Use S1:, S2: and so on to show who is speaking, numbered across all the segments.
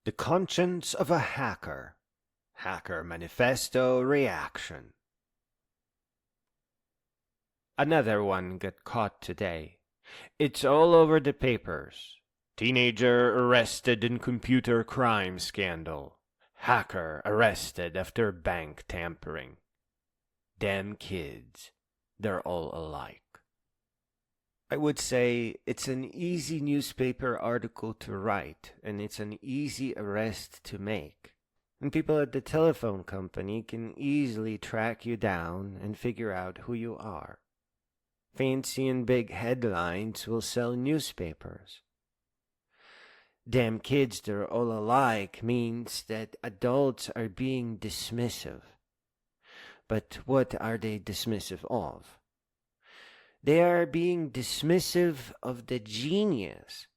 S1: The Conscience of a Hacker. Hacker Manifesto Reaction. Another one got caught today. It's all over the papers. Teenager arrested in computer crime scandal. Hacker arrested after bank tampering. Damn kids. They're all alike. I would say it's an easy newspaper article to write, and it's an easy arrest to make. And people at the telephone company can easily track you down and figure out who you are. Fancy and big headlines will sell newspapers. Damn kids, they're all alike means that adults are being dismissive. But what are they dismissive of? They are being dismissive of the genius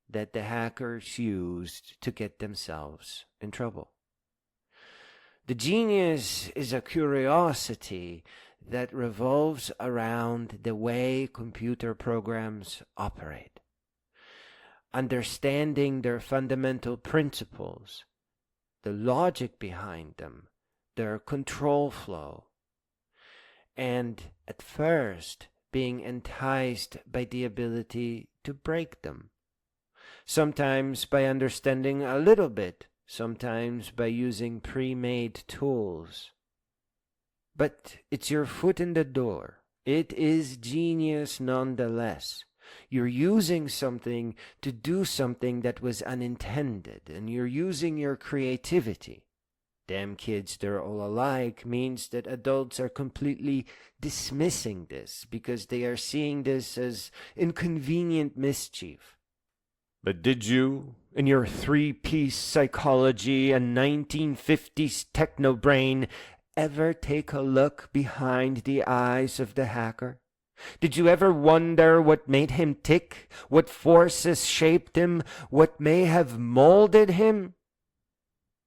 S1: that the hackers used to get themselves in trouble. The genius is a curiosity that revolves around the way computer programs operate, understanding their fundamental principles, the logic behind them, their control flow, and at first being enticed by the ability to break them. Sometimes by understanding a little bit, sometimes by using pre-made tools. But it's your foot in the door. It is genius nonetheless. You're using something to do something that was unintended, and you're using your creativity. Damn kids, they're all alike means that adults are completely dismissing this because they are seeing this as inconvenient mischief. But did you, in your three-piece psychology and 1950s techno-brain, ever take a look behind the eyes of the hacker? Did you ever wonder what made him tick, what forces shaped him, what may have molded him?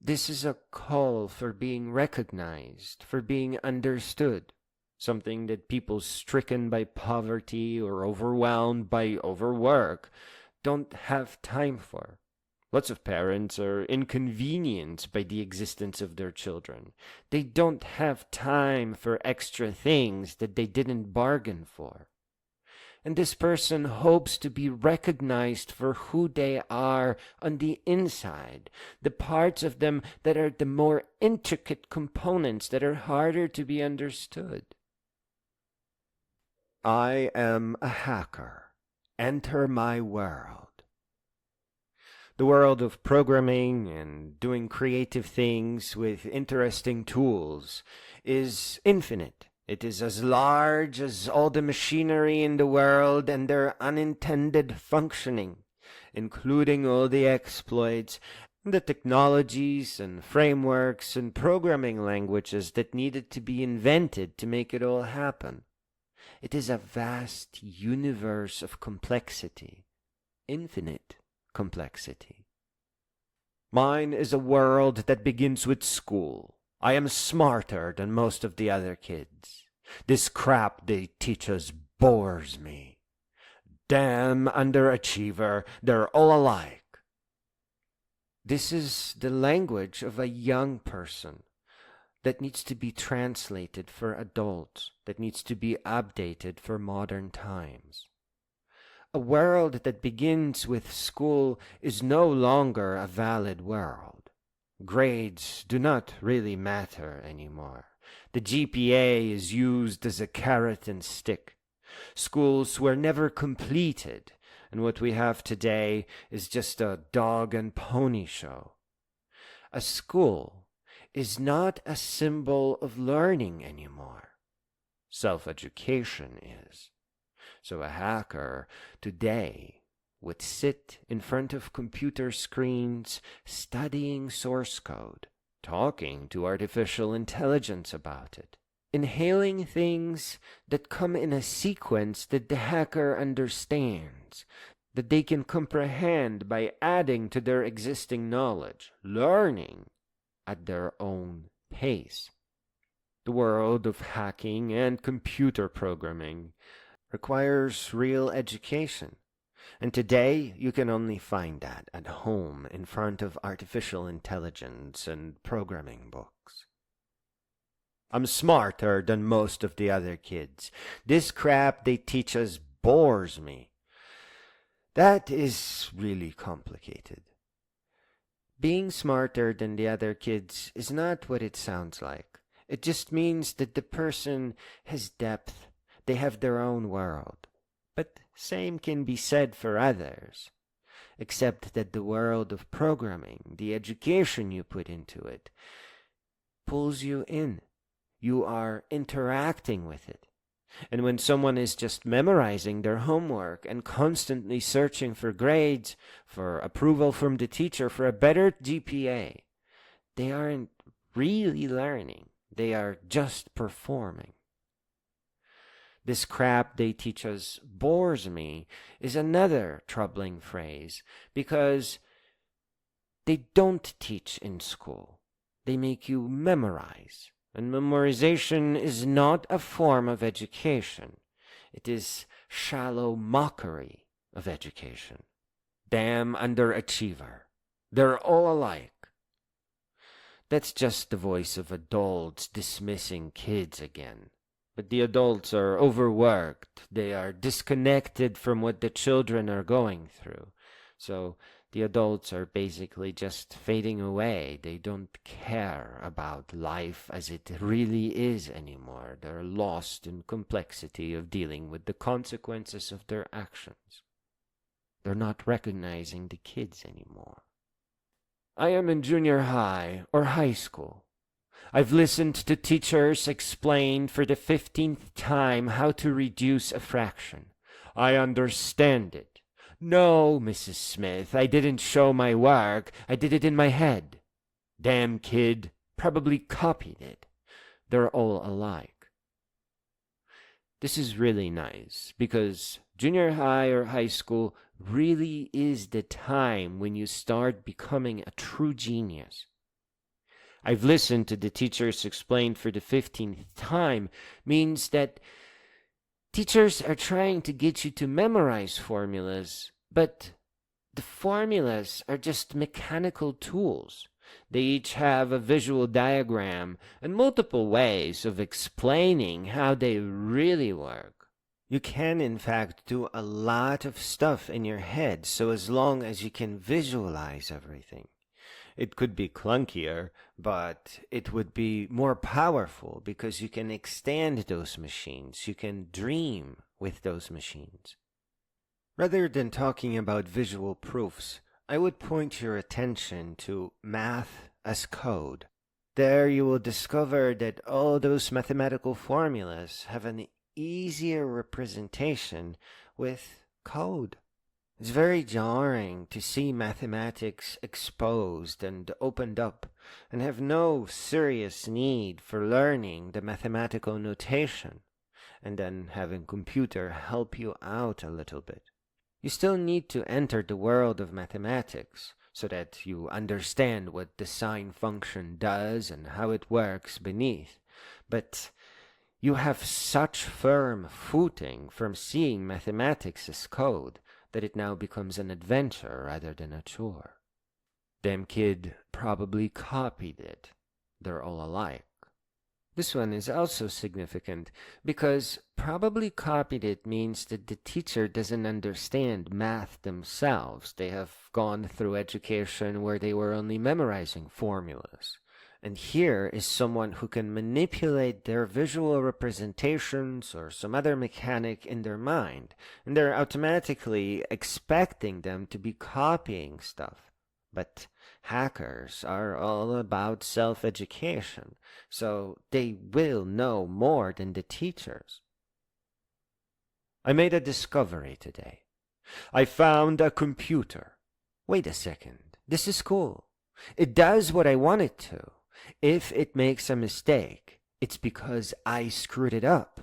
S1: This is a call for being recognized, for being understood, something that people stricken by poverty or overwhelmed by overwork don't have time for. Lots of parents are inconvenienced by the existence of their children. They don't have time for extra things that they didn't bargain for. And this person hopes to be recognized for who they are on the inside, the parts of them that are the more intricate components that are harder to be understood. I am a hacker. Enter my world. The world of programming and doing creative things with interesting tools is infinite. It is as large as all the machinery in the world and their unintended functioning, including all the exploits, the technologies and frameworks and programming languages that needed to be invented to make it all happen. It is a vast universe of complexity, infinite complexity. Mine is a world that begins with school. I am smarter than most of the other kids. This crap they teach us bores me. Damn underachiever, they're all alike. This is the language of a young person that needs to be translated for adults, that needs to be updated for modern times. A world that begins with school is no longer a valid world. Grades do not really matter anymore. The GPA is used as a carrot and stick. Schools were never completed, and what we have today is just a dog and pony show. A school is not a symbol of learning anymore. Self-education is. So a hacker today would sit in front of computer screens studying source code, talking to artificial intelligence about it, inhaling things that come in a sequence that the hacker understands, that they can comprehend by adding to their existing knowledge, learning at their own pace. The world of hacking and computer programming requires real education. And today, you can only find that at home in front of artificial intelligence and programming books. I'm smarter than most of the other kids. This crap they teach us bores me. That is really complicated. Being smarter than the other kids is not what it sounds like. It just means that the person has depth. They have their own world. But same can be said for others. Except that the world of programming, the education you put into it, pulls you in. You are interacting with it. And when someone is just memorizing their homework and constantly searching for grades, for approval from the teacher, for a better GPA, they aren't really learning. They are just performing. This crap they teach us bores me is another troubling phrase because they don't teach in school. They make you memorize. And memorization is not a form of education. It is shallow mockery of education. Damn underachiever. They're all alike. That's just the voice of adults dismissing kids again. But the adults are overworked. They are disconnected from what the children are going through. So the adults are basically just fading away. They don't care about life as it really is anymore. They're lost in complexity of dealing with the consequences of their actions. They're not recognizing the kids anymore. I am in junior high or high school. I've listened to teachers explain for the 15th time how to reduce a fraction. I understand it. No, Mrs. Smith, I didn't show my work. I did it in my head. Damn kid, probably copied it. They're all alike. This is really nice because junior high or high school really is the time when you start becoming a true genius. I've listened to the teachers explain for the 15th time means that teachers are trying to get you to memorize formulas, but the formulas are just mechanical tools. They each have a visual diagram and multiple ways of explaining how they really work. You can, in fact, do a lot of stuff in your head, so as long as you can visualize everything. It could be clunkier, but it would be more powerful because you can extend those machines. You can dream with those machines. Rather than talking about visual proofs, I would point your attention to math as code. There you will discover that all those mathematical formulas have an easier representation with code. It's very jarring to see mathematics exposed and opened up and have no serious need for learning the mathematical notation and then having computer help you out a little bit. You still need to enter the world of mathematics so that you understand what the sine function does and how it works beneath, but you have such firm footing from seeing mathematics as code that it now becomes an adventure rather than a chore. Damn kid probably copied it. They're all alike. This one is also significant because probably copied it means that the teacher doesn't understand math themselves. They have gone through education where they were only memorizing formulas. And here is someone who can manipulate their visual representations or some other mechanic in their mind, and they're automatically expecting them to be copying stuff. But hackers are all about self-education, so they will know more than the teachers. I made a discovery today. I found a computer. Wait a second, this is cool. It does what I want it to. If it makes a mistake, it's because I screwed it up.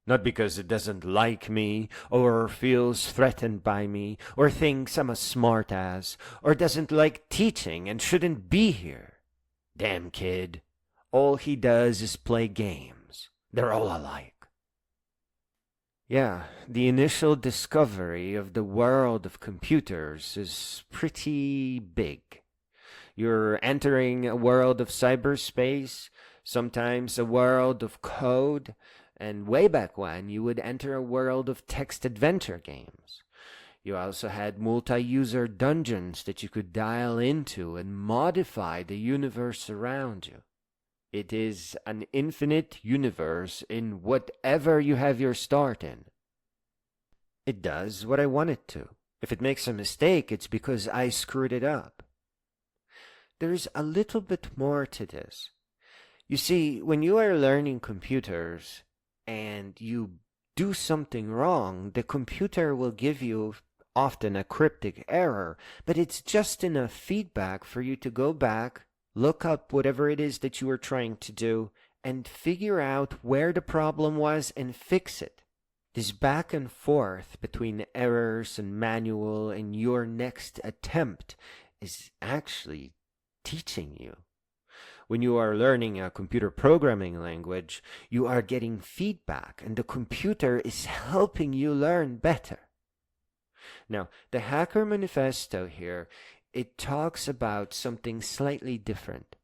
S1: Not because it doesn't like me, or feels threatened by me, or thinks I'm a smartass, or doesn't like teaching and shouldn't be here. Damn kid. All he does is play games. They're all alike. Yeah, the initial discovery of the world of computers is pretty big. You're entering a world of cyberspace, sometimes a world of code, and way back when you would enter a world of text adventure games. You also had multi-user dungeons that you could dial into and modify the universe around you. It is an infinite universe in whatever you have your start in. It does what I want it to. If it makes a mistake, it's because I screwed it up. There's a little bit more to this. You see, when you are learning computers and you do something wrong, the computer will give you often a cryptic error, but it's just enough feedback for you to go back, look up whatever it is that you were trying to do, and figure out where the problem was and fix it. This back and forth between errors and manual and your next attempt is actually teaching you. When you are learning a computer programming language, you are getting feedback and the computer is helping you learn better. Now, the Hacker Manifesto here, it talks about something slightly different.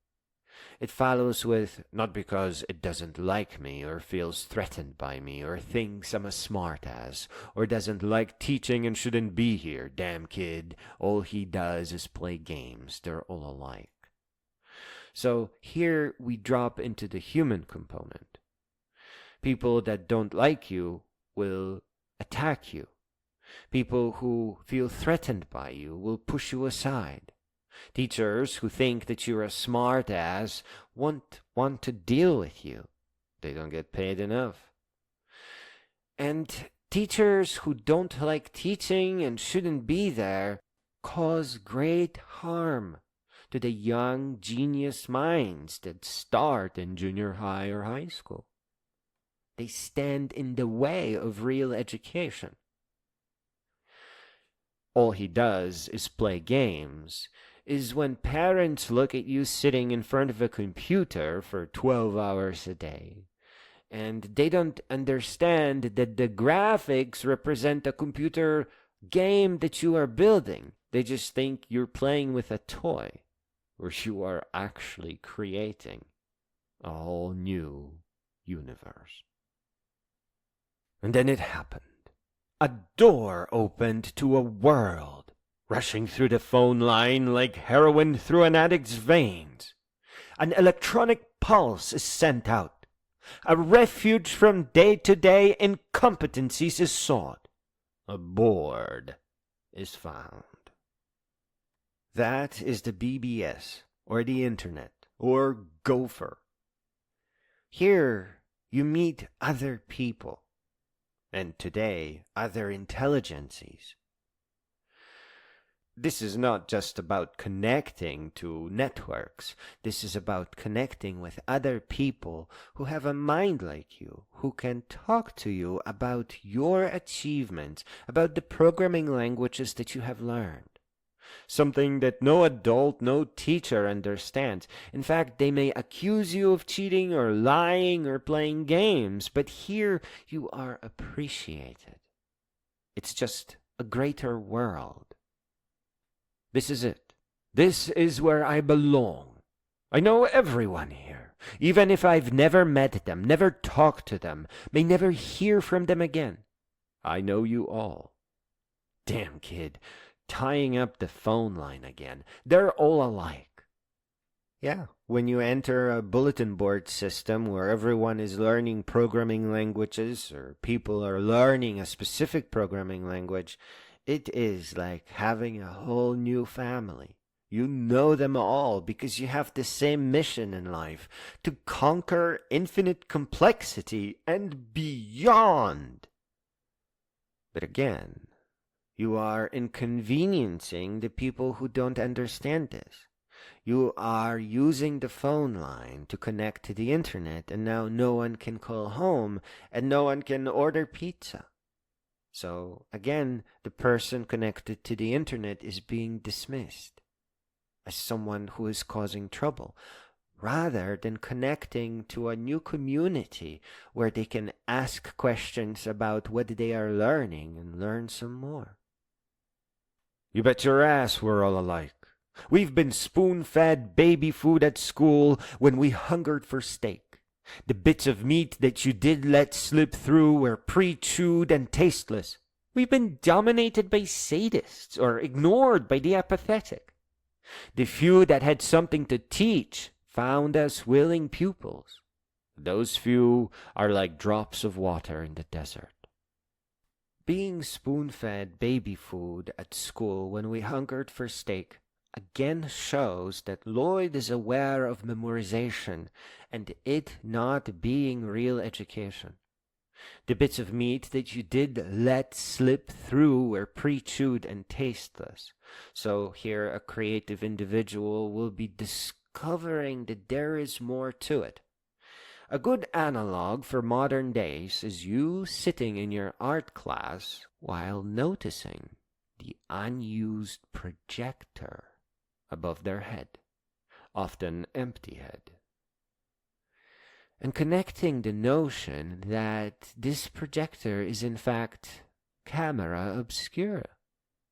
S1: It follows with, not because it doesn't like me or feels threatened by me or thinks I'm a smartass or doesn't like teaching and shouldn't be here. Damn kid, all he does is play games. They're all alike. So here we drop into the human component. People that don't like you will attack you. People who feel threatened by you will push you aside. Teachers who think that you're a smart ass won't want to deal with you. They don't get paid enough. And teachers who don't like teaching and shouldn't be there cause great harm to the young genius minds that start in junior high or high school. They stand in the way of real education. All he does is play games, is when parents look at you sitting in front of a computer for 12 hours a day, and they don't understand that the graphics represent a computer game that you are building. They just think you're playing with a toy, where you are actually creating a whole new universe. And then it happened. A door opened to a world, rushing through the phone line like heroin through an addict's veins. An electronic pulse is sent out. A refuge from day-to-day incompetencies is sought. A board is found. That is the BBS, or the Internet, or Gopher. Here you meet other people, and today other intelligencies. This is not just about connecting to networks. This is about connecting with other people who have a mind like you, who can talk to you about your achievements, about the programming languages that you have learned. Something that no adult, no teacher understands. In fact, they may accuse you of cheating or lying or playing games, but here you are appreciated. It's just a greater world. This is it. This is where I belong. I know everyone here, even if I've never met them, never talked to them, may never hear from them again. I know you all. Damn kid, tying up the phone line again. They're all alike. Yeah, when you enter a bulletin board system where everyone is learning programming languages or people are learning a specific programming language, it is like having a whole new family. You know them all because you have the same mission in life, to conquer infinite complexity and beyond. But again, you are inconveniencing the people who don't understand this. You are using the phone line to connect to the internet, and now no one can call home and no one can order pizza. So again, the person connected to the internet is being dismissed as someone who is causing trouble. rather than connecting to a new community where they can ask questions about what they are learning and learn some more. You bet your ass we're all alike. We've been spoon-fed baby food at school when we hungered for steak. The bits of meat that you did let slip through were pre-chewed and tasteless. We've been dominated by sadists or ignored by the apathetic. The few that had something to teach found us willing pupils. Those few are like drops of water in the desert. Being spoon-fed baby food at school when we hungered for steak again shows that Lloyd is aware of memorization and it not being real education. The bits of meat that you did let slip through were pre-chewed and tasteless. So here a creative individual will be discovering that there is more to it. A good analog for modern days is you sitting in your art class while noticing the unused projector above their head, often empty head, and connecting the notion that this projector is in fact camera obscura.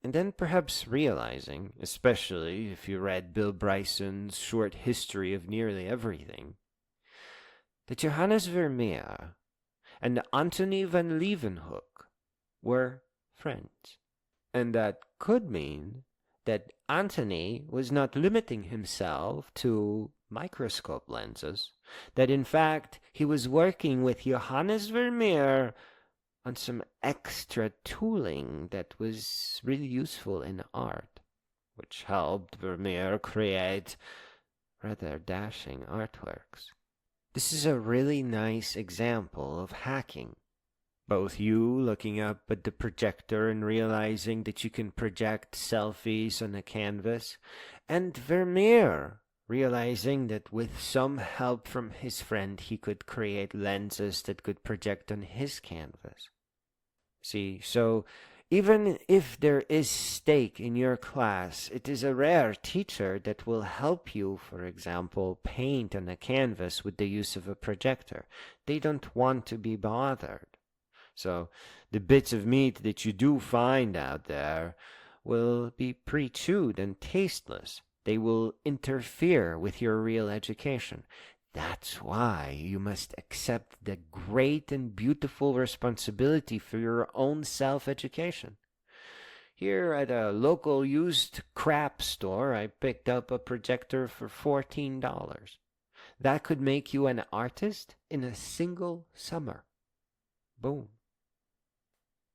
S1: And then perhaps realizing, especially if you read Bill Bryson's short history of nearly everything, that Johannes Vermeer and Antony van Leeuwenhoek were friends. And that could mean that Antony was not limiting himself to microscope lenses, that in fact he was working with Johannes Vermeer on some extra tooling that was really useful in art, which helped Vermeer create rather dashing artworks. This is a really nice example of hacking. Both you looking up at the projector and realizing that you can project selfies on a canvas, and Vermeer realizing that with some help from his friend he could create lenses that could project on his canvas. See, so even if there is steak in your class, it is a rare teacher that will help you, for example, paint on a canvas with the use of a projector. They don't want to be bothered. So the bits of meat that you do find out there will be pre-chewed and tasteless. They will interfere with your real education. That's why you must accept the great and beautiful responsibility for your own self-education. Here at a local used crap store, I picked up a projector for $14. That could make you an artist in a single summer. Boom.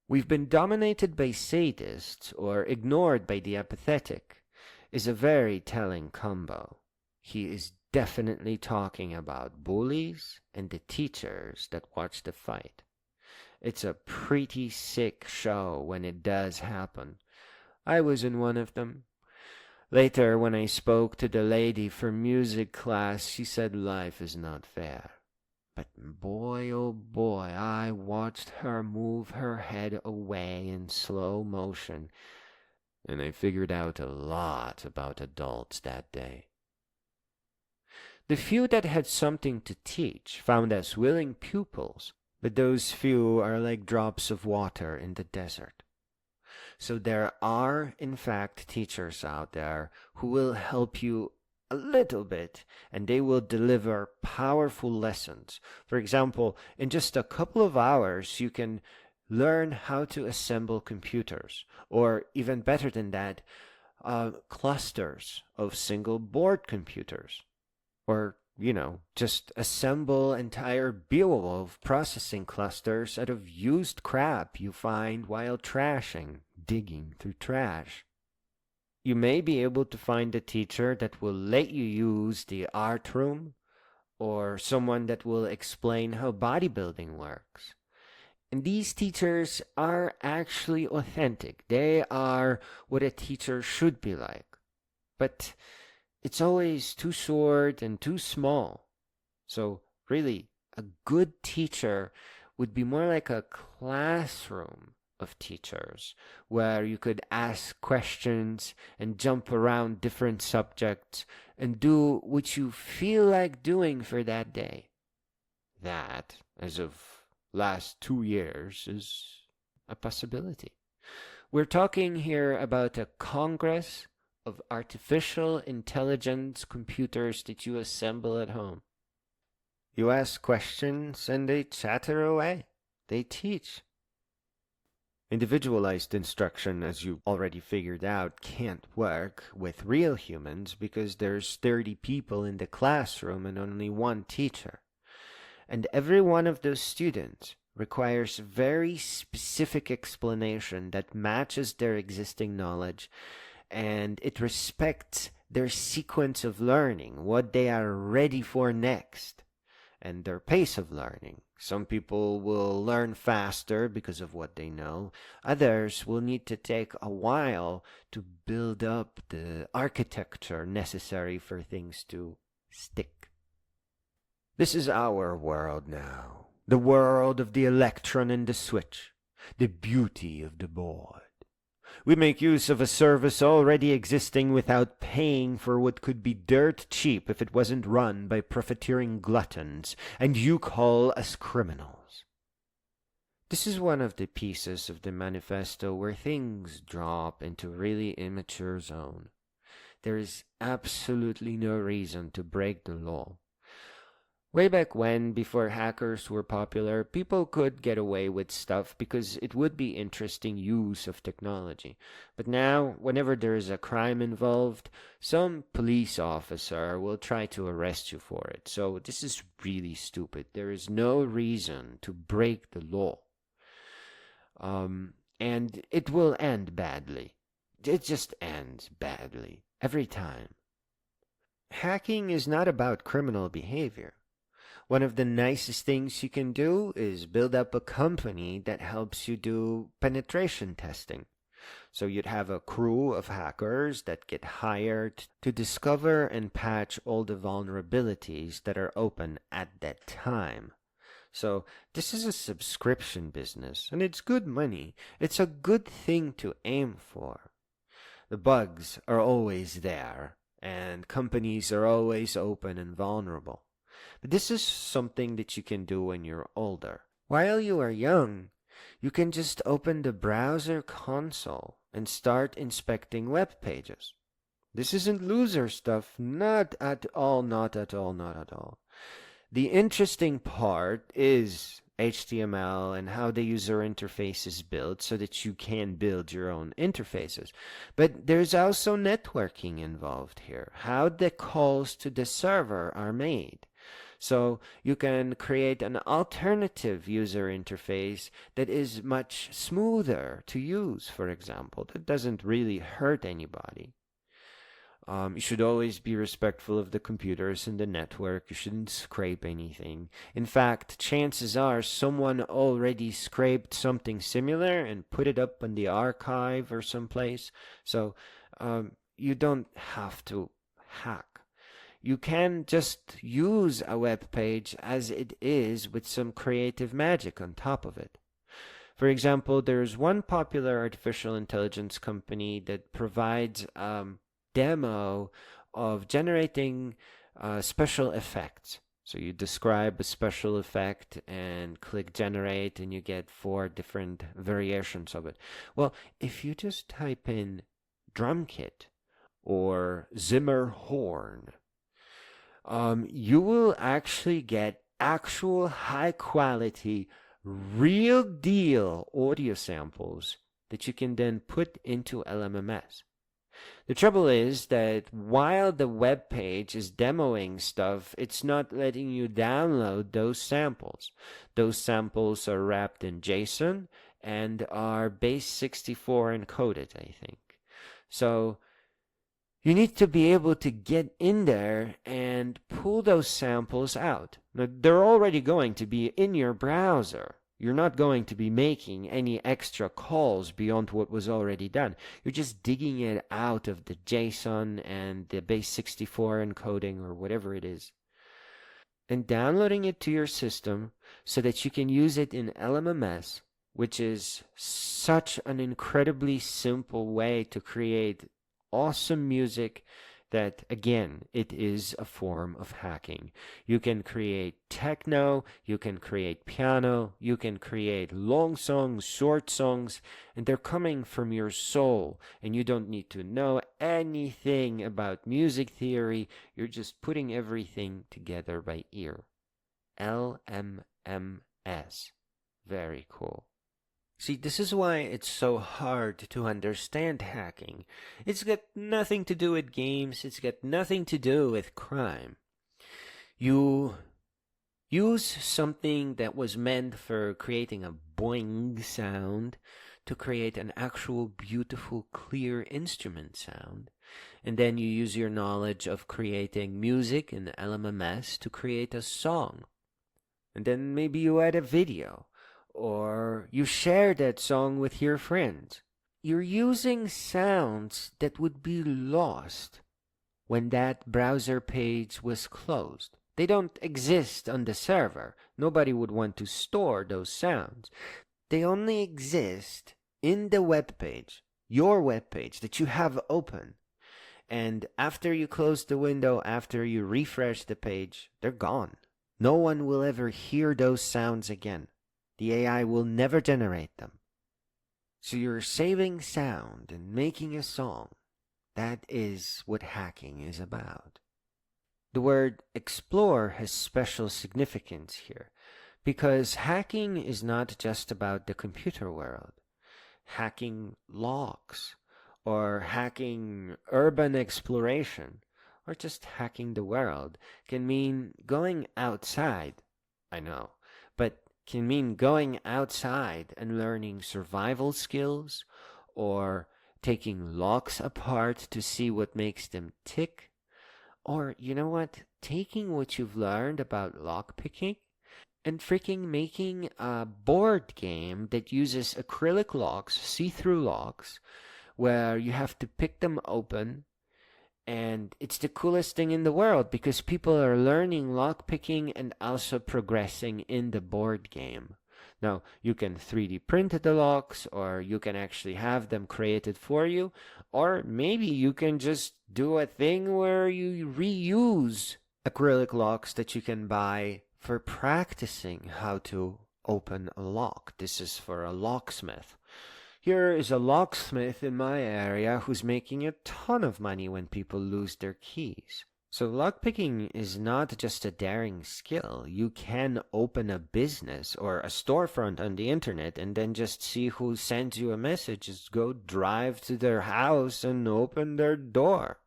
S1: We've been dominated by sadists or ignored by the apathetic is a very telling combo. He is definitely talking about bullies and the teachers that watch the fight. It's a pretty sick show when it does happen. I was in one of them. Later, when I spoke to the lady for music class, she said life is not fair. But boy, oh boy, I watched her move her head away in slow motion, and I figured out a lot about adults that day. The few that had something to teach found us willing pupils, but those few are like drops of water in the desert. So there are, in fact, teachers out there who will help you a little bit, and they will deliver powerful lessons. For example, in just a couple of hours, you can learn how to assemble computers, or even better than that, clusters of single board computers. Or, just assemble entire Beowulf processing clusters out of used crap you find while digging through trash. You may be able to find a teacher that will let you use the art room, or someone that will explain how bodybuilding works. And these teachers are actually authentic. They are what a teacher should be like. But it's always too short and too small. So really, a good teacher would be more like a classroom of teachers, where you could ask questions and jump around different subjects and do what you feel like doing for that day. That, as of last 2 years, is a possibility. We're talking here about a congress of artificial intelligence computers that you assemble at home. You ask questions and they chatter away. They teach. Individualized instruction, as you already figured out, can't work with real humans because there's 30 people in the classroom and only one teacher. And every one of those students requires very specific explanation that matches their existing knowledge, and it respects their sequence of learning, what they are ready for next, and their pace of learning. Some people will learn faster because of what they know. Others will need to take a while to build up the architecture necessary for things to stick. This is our world now. The world of the electron and the switch. The beauty of the board. We make use of a service already existing without paying for what could be dirt cheap if it wasn't run by profiteering gluttons, and you call us criminals. This is one of the pieces of the manifesto where things drop into really immature zone. There is absolutely no reason to break the law. Way back when, before hackers were popular, people could get away with stuff because it would be interesting use of technology. But now, whenever there is a crime involved, some police officer will try to arrest you for it. So this is really stupid. There is no reason to break the law. And it will end badly. It just ends badly. Every time. Hacking is not about criminal behavior. One of the nicest things you can do is build up a company that helps you do penetration testing. So you'd have a crew of hackers that get hired to discover and patch all the vulnerabilities that are open at that time. So this is a subscription business, and it's good money. It's a good thing to aim for. The bugs are always there, and companies are always open and vulnerable. But this is something that you can do when you're older. While you are young, you can just open the browser console and start inspecting web pages. This isn't loser stuff, not at all, not at all, not at all. The interesting part is HTML and how the user interface is built so that you can build your own interfaces. But there's also networking involved here, how the calls to the server are made. So you can create an alternative user interface that is much smoother to use, for example, that doesn't really hurt anybody. You should always be respectful of the computers and the network. You shouldn't scrape anything. In fact, chances are someone already scraped something similar and put it up in the archive or someplace. So you don't have to hack. You can just use a web page as it is with some creative magic on top of it. For example, there's one popular artificial intelligence company that provides demo of generating special effects. So you describe a special effect and click generate and you get 4 different variations of it. Well, if you just type in drum kit or Zimmer horn, you will actually get actual high quality, real deal audio samples that you can then put into LMMS. The trouble is that while the web page is demoing stuff, it's not letting you download those samples. Those samples are wrapped in JSON and are base64 encoded, I think. So you need to be able to get in there and pull those samples out. Now, they're already going to be in your browser. You're not going to be making any extra calls beyond what was already done. You're just digging it out of the JSON and the base64 encoding or whatever it is, and downloading it to your system so that you can use it in LMMS which is such an incredibly simple way to create awesome music that, again, it is a form of hacking. You can create techno, you can create piano, you can create long songs, short songs, and they're coming from your soul, and you don't need to know anything about music theory. You're just putting everything together by ear. LMMS. Very cool. See, this is why it's so hard to understand hacking. It's got nothing to do with games, it's got nothing to do with crime. You use something that was meant for creating a boing sound to create an actual beautiful, clear instrument sound. And then you use your knowledge of creating music in LMMS to create a song. And then maybe you add a video, or you share that song with your friends. You're using sounds that would be lost when that browser page was closed. They don't exist on the server. Nobody would want to store those sounds. They only exist in the web page, your web page that you have open. And after you close the window, after you refresh the page, they're gone. No one will ever hear those sounds again. The AI will never generate them. So you're saving sound and making a song. That is what hacking is about. The word explore has special significance here, because hacking is not just about the computer world. Hacking logs, or hacking urban exploration, or just hacking the world can mean going outside. I know, but can mean going outside and learning survival skills, or taking locks apart to see what makes them tick, or, you know what, taking what you've learned about lockpicking and freaking making a board game that uses acrylic locks, see-through locks, where you have to pick them open. And it's the coolest thing in the world because people are learning lockpicking and also progressing in the board game. Now, you can 3D print the locks, or you can actually have them created for you, or maybe you can just do a thing where you reuse acrylic locks that you can buy for practicing how to open a lock. This is for a locksmith. Here is a locksmith in my area who's making a ton of money when people lose their keys. So lockpicking is not just a daring skill. You can open a business or a storefront on the internet and then just see who sends you a message. Just go drive to their house and open their door.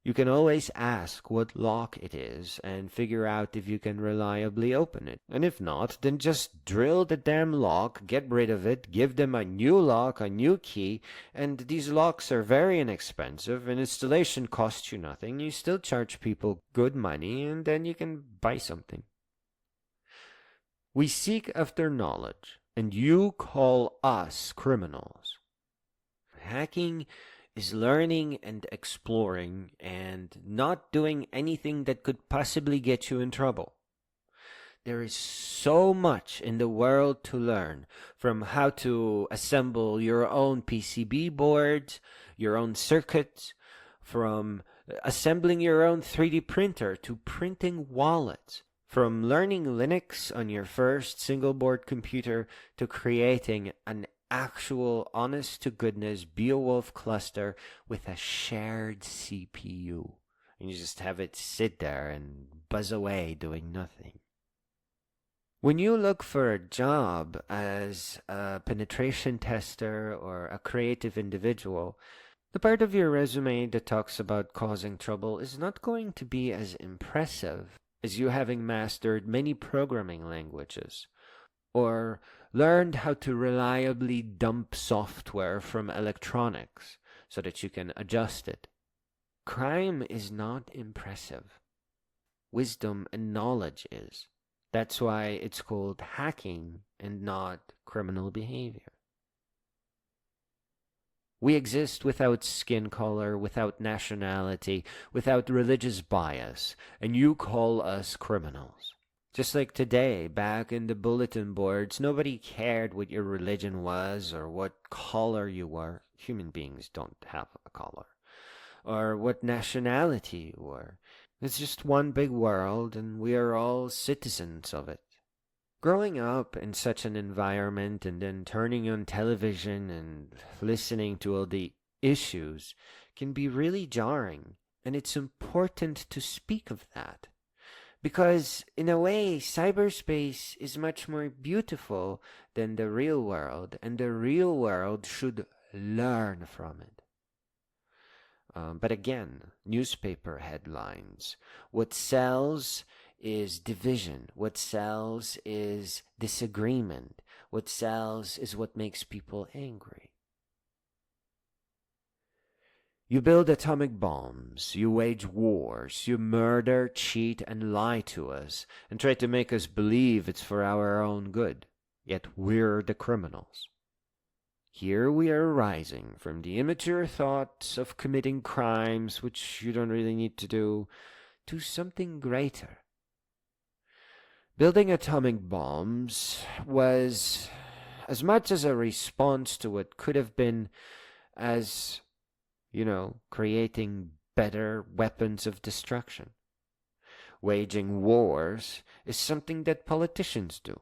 S1: You can always ask what lock it is and figure out if you can reliably open it. And if not, then just drill the damn lock, get rid of it, give them a new lock, a new key, and these locks are very inexpensive and installation costs you nothing. You still charge people good money and then you can buy something. We seek after knowledge, and you call us criminals. Hacking is learning and exploring and not doing anything that could possibly get you in trouble. There is so much in the world to learn, from how to assemble your own PCB boards, your own circuits, from assembling your own 3D printer to printing wallets, from learning Linux on your first single board computer to creating an actual honest-to-goodness Beowulf cluster with a shared CPU. And you just have it sit there and buzz away doing nothing. When you look for a job as a penetration tester or a creative individual, the part of your resume that talks about causing trouble is not going to be as impressive as you having mastered many programming languages, or learned how to reliably dump software from electronics so that you can adjust it. Crime is not impressive. Wisdom and knowledge is. That's why it's called hacking and not criminal behavior. We exist without skin color, without nationality, without religious bias, and you call us criminals. Just like today, back in the bulletin boards, nobody cared what your religion was or what color you were. Human beings don't have a color. Or what nationality you were. It's just one big world, and we are all citizens of it. Growing up in such an environment and then turning on television and listening to all the issues can be really jarring, and it's important to speak of that. Because, in a way, cyberspace is much more beautiful than the real world, and the real world should learn from it. But again, newspaper headlines. What sells is division. What sells is disagreement. What sells is what makes people angry. You build atomic bombs, you wage wars, you murder, cheat, and lie to us, and try to make us believe it's for our own good. Yet we're the criminals. Here we are rising from the immature thoughts of committing crimes, which you don't really need to do, to something greater. Building atomic bombs was as much as a response to what could have been as, creating better weapons of destruction. Waging wars is something that politicians do.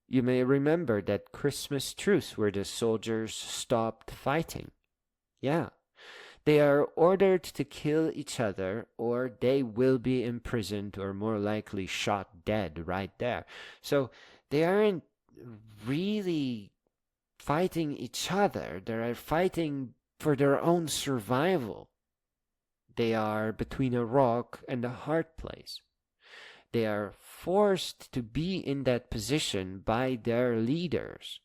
S1: You may remember that Christmas truce where the soldiers stopped fighting. Yeah, they are ordered to kill each other or they will be imprisoned or more likely shot dead right there. So they aren't really fighting each other. They are fighting for their own survival. They are between a rock and a hard place. They are forced to be in that position by their leaders.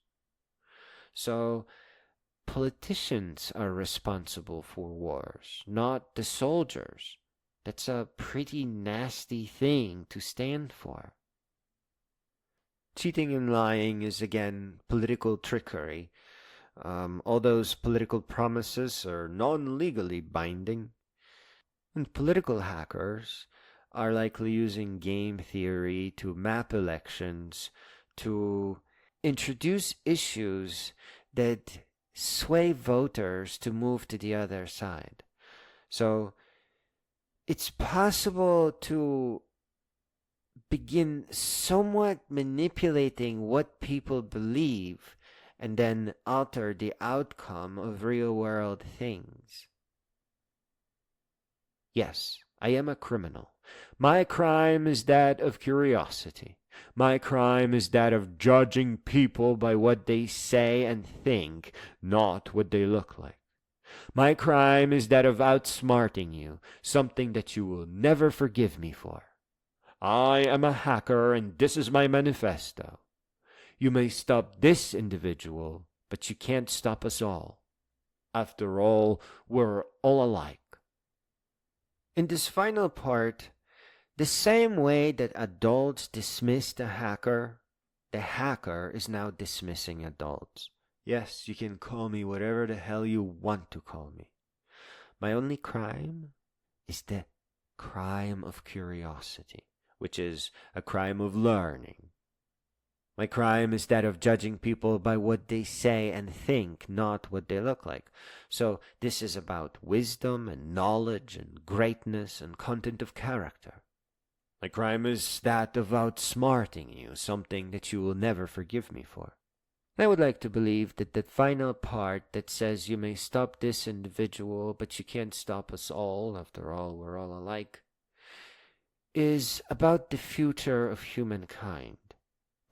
S1: So, politicians are responsible for wars, not the soldiers. That's a pretty nasty thing to stand for. Cheating and lying is again political trickery. All those political promises are non-legally binding. And political hackers are likely using game theory to map elections, to introduce issues that sway voters to move to the other side. So it's possible to begin somewhat manipulating what people believe and then alter the outcome of real-world things. Yes, I am a criminal. My crime is that of curiosity. My crime is that of judging people by what they say and think, not what they look like. My crime is that of outsmarting you, something that you will never forgive me for. I am a hacker and this is my manifesto. You may stop this individual, but you can't stop us all. After all, we're all alike. In this final part, the same way that adults dismiss the hacker is now dismissing adults. Yes, you can call me whatever the hell you want to call me. My only crime is the crime of curiosity, which is a crime of learning. My crime is that of judging people by what they say and think, not what they look like. So this is about wisdom and knowledge and greatness and content of character. My crime is that of outsmarting you, something that you will never forgive me for. I would like to believe that the final part that says you may stop this individual, but you can't stop us all, after all, we're all alike, is about the future of humankind.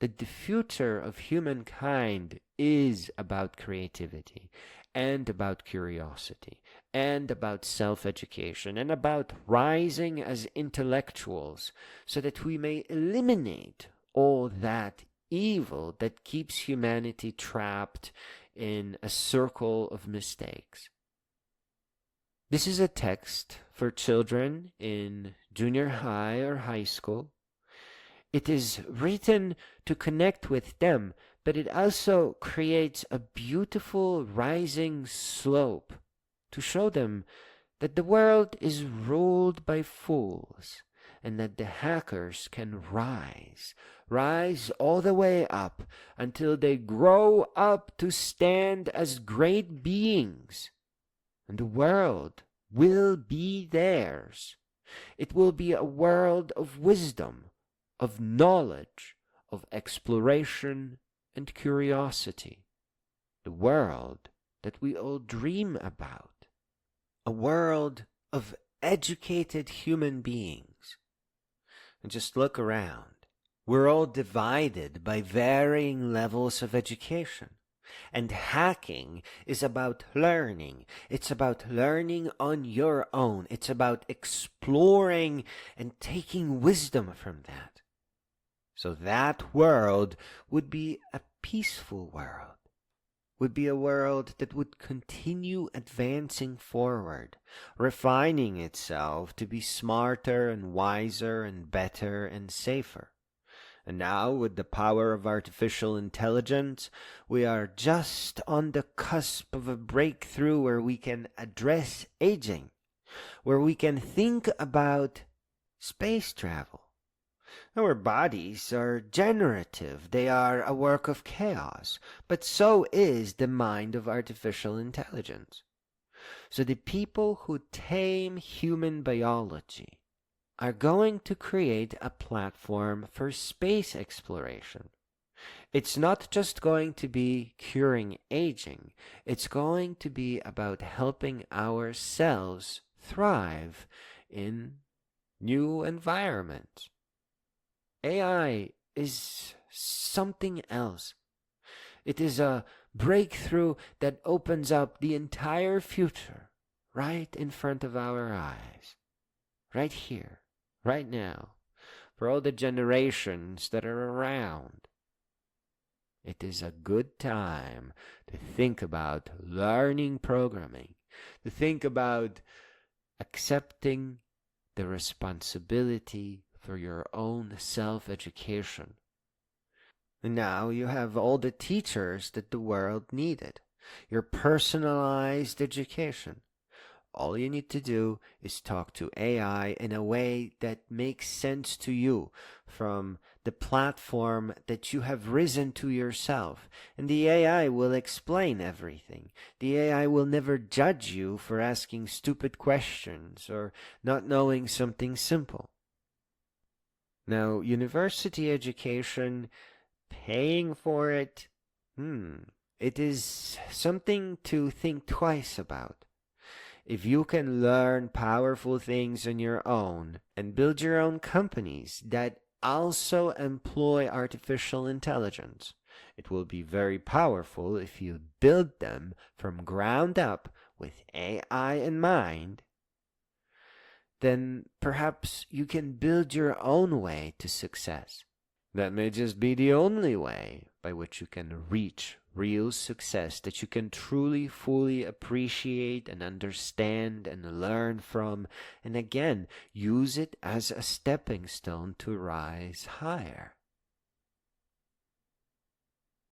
S1: That the future of humankind is about creativity and about curiosity and about self-education and about rising as intellectuals so that we may eliminate all that evil that keeps humanity trapped in a circle of mistakes. This is a text for children in junior high or high school. It is written to connect with them, but it also creates a beautiful rising slope to show them that the world is ruled by fools, and that the hackers can rise all the way up until they grow up to stand as great beings. And the world will be theirs. It will be a world of wisdom, of knowledge, of exploration and curiosity. The world that we all dream about. A world of educated human beings. And just look around. We're all divided by varying levels of education. And hacking is about learning. It's about learning on your own. It's about exploring and taking wisdom from that. So that world would be a peaceful world. Would be a world that would continue advancing forward, refining itself to be smarter and wiser and better and safer. And now, with the power of artificial intelligence, we are just on the cusp of a breakthrough where we can address aging, where we can think about space travel. Our bodies are generative. They are a work of chaos, but so is the mind of artificial intelligence. So the people who tame human biology are going to create a platform for space exploration. It's not just going to be curing aging. It's going to be about helping ourselves thrive in new environments. AI is something else. It is a breakthrough that opens up the entire future right in front of our eyes. Right here, right now, for all the generations that are around. It is a good time to think about learning programming, to think about accepting the responsibility for your own self-education. And now you have all the teachers that the world needed. Your personalized education. All you need to do is talk to AI in a way that makes sense to you from the platform that you have risen to yourself. And the AI will explain everything. The AI will never judge you for asking stupid questions or not knowing something simple. Now, university education, paying for it, it is something to think twice about. If you can learn powerful things on your own and build your own companies that also employ artificial intelligence, it will be very powerful if you build them from ground up with AI in mind. Then perhaps you can build your own way to success. That may just be the only way by which you can reach real success that you can truly, fully appreciate and understand and learn from, and again, use it as a stepping stone to rise higher.